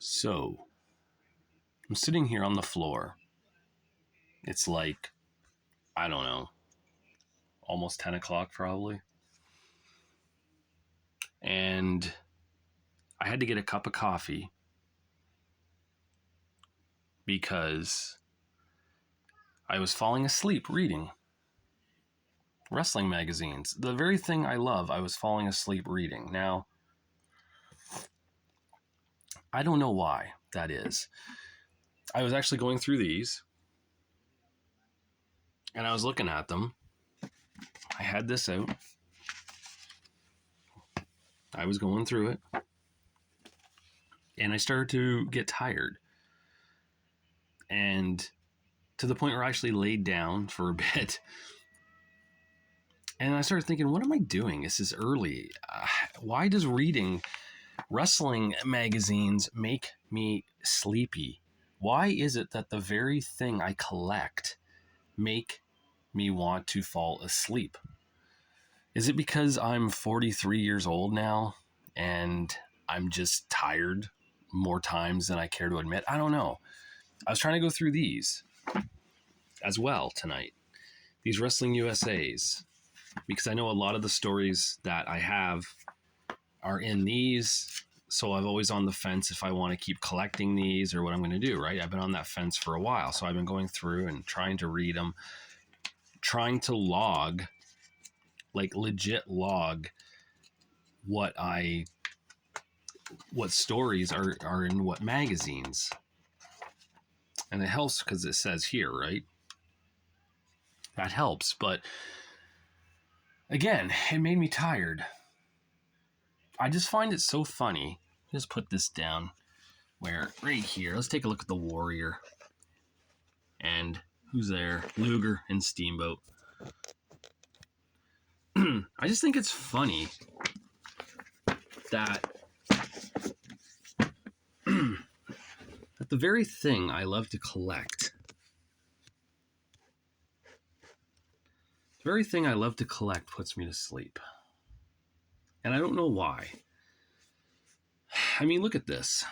So, I'm sitting here on the floor. It's like, I don't know, almost 10 o'clock probably. And I had to get a cup of coffee because I was falling asleep reading wrestling magazines. The very thing I love, I was falling asleep reading. Now, I don't know why that is. I was actually going through these and I was looking at them. I had this out. I was going through it. And I started to get tired. And to the point where I actually laid down for a bit. And I started thinking, what am I doing? This is early. Why does reading wrestling magazines make me sleepy? Why is it that the very thing I collect make me want to fall asleep? Is it because I'm 43 years old now and I'm just tired more times than I care to admit? I don't know. I was trying to go through these as well tonight. These Wrestling USAs. Because I know a lot of the stories that I have are in these. So I'm always on the fence if I want to keep collecting these or what I'm going to do, right? I've been on that fence for a while. So I've been going through and trying to read them, trying to log, like legit log what stories are in what magazines. And it helps because it says here, right? That helps. But again, it made me tired. I just find it so funny. Just put this down where right here, let's take a look at the Warrior. And who's there? Luger and Steamboat. I just think it's funny that that the very thing I love to collect, puts me to sleep. And I don't know why. I mean, look at this.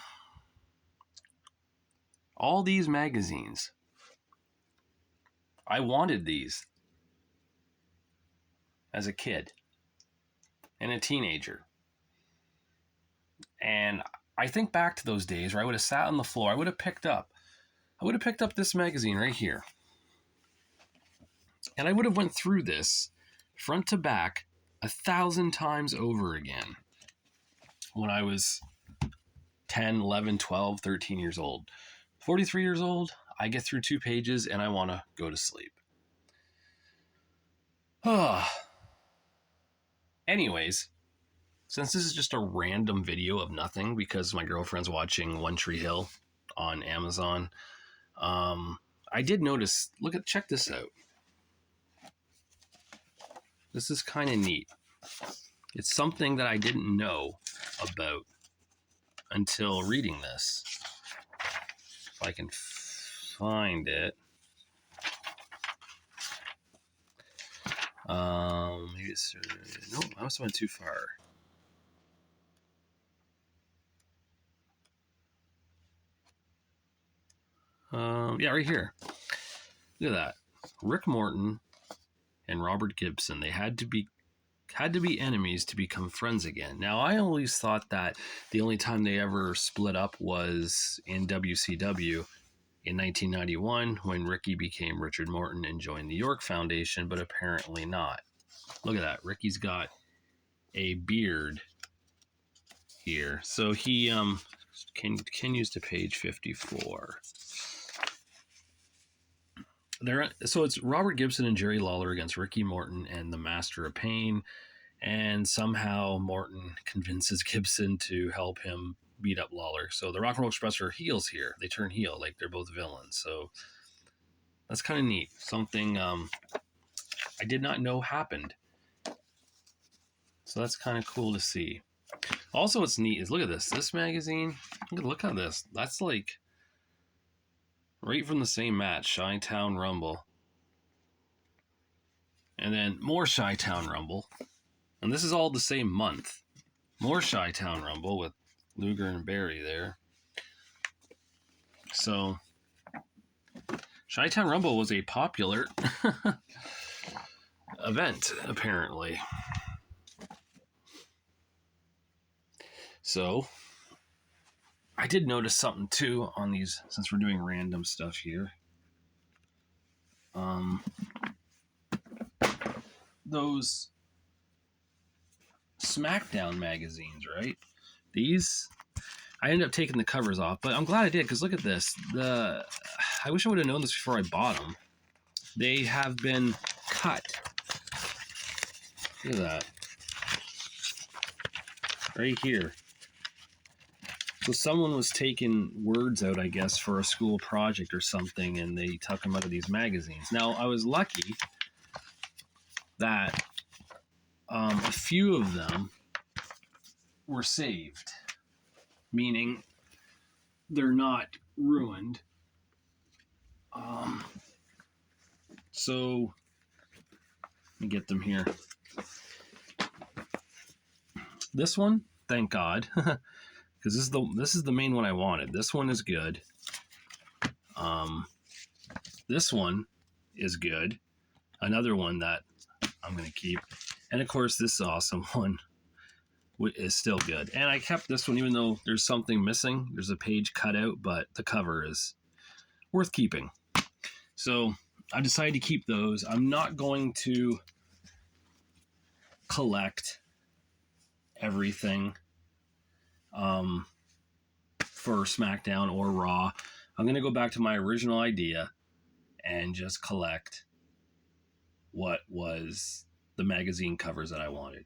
All these magazines. I wanted these as a kid and a teenager. And I think back to those days where I would have sat on the floor. I would have picked up this magazine right here. And I would have went through this front to back 1,000 times over again when I was 10, 11, 12, 13 years old. 43 years old, I get through 2 pages and I want to go to sleep. Anyways, since this is just a random video of nothing because my girlfriend's watching One Tree Hill on Amazon, I did notice, check this out. This is kind of neat. It's something that I didn't know about until reading this. If I can find it. Maybe it's... No, I must have went too far. Yeah, right here. Look at that. Rick Morton and Robert Gibson. They had to be enemies to become friends again. Now, I always thought that the only time they ever split up was in WCW in 1991 when Ricky became Richard Morton and joined the York Foundation, but apparently not. Look at that. Ricky's got a beard here. So he continues to page 54. So it's Robert Gibson and Jerry Lawler against Ricky Morton and the Master of Pain. And somehow Morton convinces Gibson to help him beat up Lawler. So the Rock and Roll Express are heels here. They turn heel, like they're both villains. So that's kind of neat. Something I did not know happened. So that's kind of cool to see. Also, what's neat is look at this. This magazine, look at this. That's like right from the same match, Chi-Town Rumble. And then more Chi-Town Rumble. And this is all the same month. More Chi-Town Rumble with Luger and Barry there. So, Chi-Town Rumble was a popular event, apparently. So, I did notice something too on these, since we're doing random stuff here. Those SmackDown magazines, right? These, I ended up taking the covers off, but I'm glad I did, because look at this. I wish I would have known this before I bought them. They have been cut. Look at that. Right here. So someone was taking words out, I guess, for a school project or something, and they took them out of these magazines. Now, I was lucky that a few of them were saved, meaning they're not ruined. So let me get them here. This one, thank God, because this is the main one I wanted. This one is good. This one is good. Another one that I'm going to keep. And of course, this awesome one is still good. And I kept this one, even though there's something missing. There's a page cut out, but the cover is worth keeping. So I decided to keep those. I'm not going to collect everything for SmackDown or Raw. I'm going to go back to my original idea and just collect what was the magazine covers that I wanted.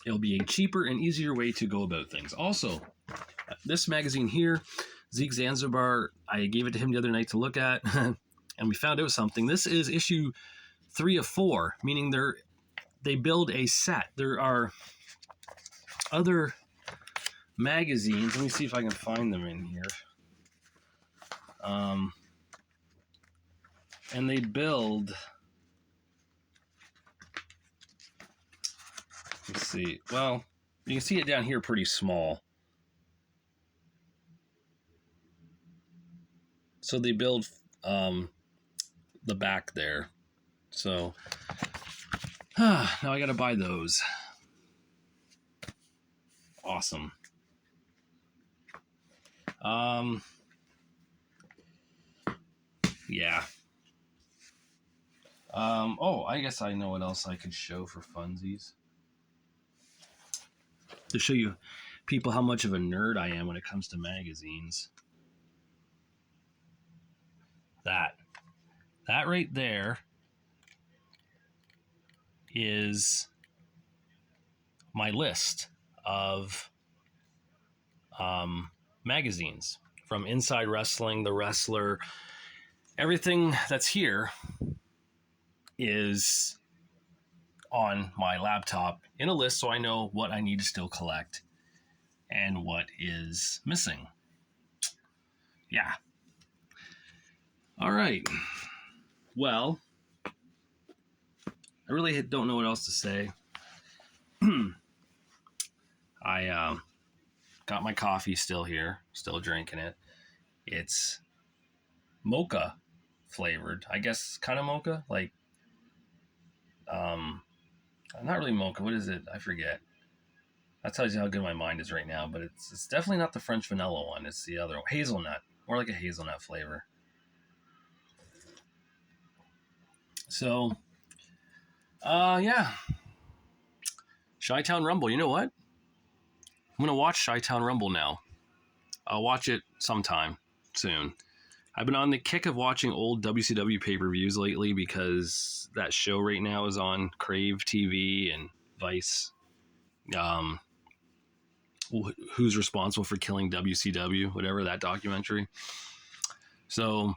It'll be a cheaper and easier way to go about things. Also, this magazine here, Zeke Zanzibar, I gave it to him the other night to look at, and we found out something. This is issue 3 of 4, meaning they build a set. There are other magazines. Let me see if I can find them in here. And they build. Let's see. Well, you can see it down here pretty small. So they build the back there. So now I got to buy those. Awesome. Yeah. Oh, I guess I know what else I could show for funsies. To show you people how much of a nerd I am when it comes to magazines. That right there is my list of magazines from Inside Wrestling, The Wrestler. Everything that's here is on my laptop in a list, so I know what I need to still collect and what is missing. Yeah. All right. Well, I really don't know what else to say. I got my coffee still here, still drinking it. It's mocha flavored. I guess kind of mocha, like not really mocha. What is it? I forget. That tells you how good my mind is right now, but it's definitely not the French vanilla one. It's the other one. Hazelnut. More like a hazelnut flavor. So, yeah. Chi-Town Rumble. You know what? I'm going to watch Chi-Town Rumble now. I'll watch it sometime soon. I've been on the kick of watching old WCW pay-per-views lately because that show right now is on Crave TV and Vice. Who's responsible for killing WCW, whatever, that documentary. So,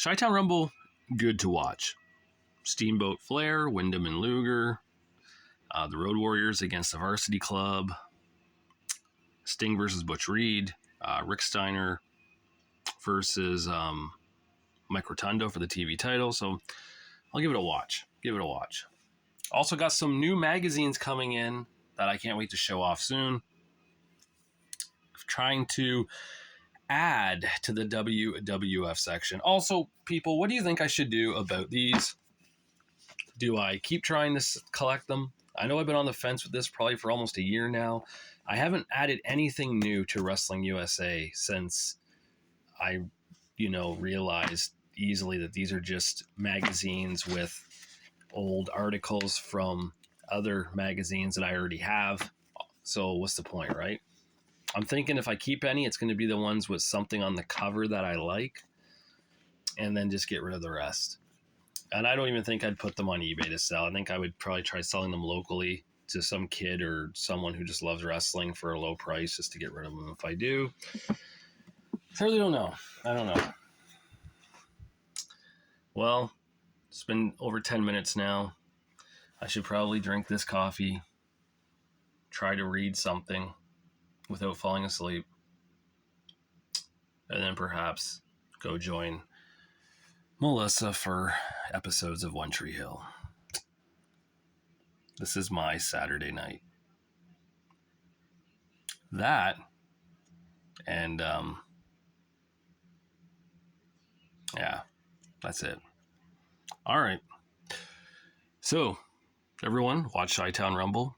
Chi-Town Rumble, good to watch. Steamboat Flair, Wyndham and Luger, the Road Warriors against the Varsity Club, Sting versus Butch Reed, Rick Steiner versus Mike Rotundo for the TV title. So I'll give it a watch. Also got some new magazines coming in that I can't wait to show off soon. trying to add to the WWF section. Also, people, what do you think I should do about these? Do I keep trying to collect them? I know I've been on the fence with this probably for almost a year now. I haven't added anything new to Wrestling USA since I, realized easily that these are just magazines with old articles from other magazines that I already have. So what's the point, right? I'm thinking if I keep any, it's going to be the ones with something on the cover that I like, and then just get rid of the rest. And I don't even think I'd put them on eBay to sell. I think I would probably try selling them locally to some kid or someone who just loves wrestling for a low price just to get rid of them. If I do, I really don't know. I don't know. Well, it's been over 10 minutes now. I should probably drink this coffee, try to read something without falling asleep, and then perhaps go join Melissa for episodes of One Tree Hill. This is my Saturday night. That, and yeah, that's it. All right. So, everyone, watch Chi-Town Rumble.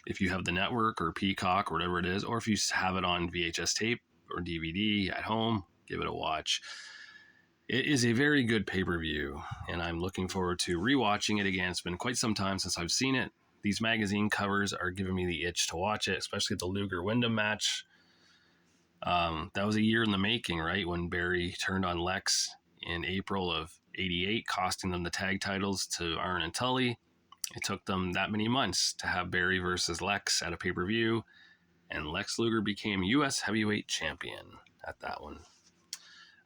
If you have the network or Peacock or whatever it is, or if you have it on VHS tape or DVD at home, give it a watch. It is a very good pay-per-view, and I'm looking forward to rewatching it again. It's been quite some time since I've seen it. These magazine covers are giving me the itch to watch it, especially the Luger-Wyndham match. That was a year in the making, right? When Barry turned on Lex in April of '88, costing them the tag titles to Arn and Tully. It took them that many months to have Barry versus Lex at a pay-per-view, and Lex Luger became U.S. Heavyweight Champion at that one.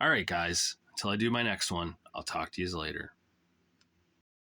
All right, guys. Until I do my next one, I'll talk to you later.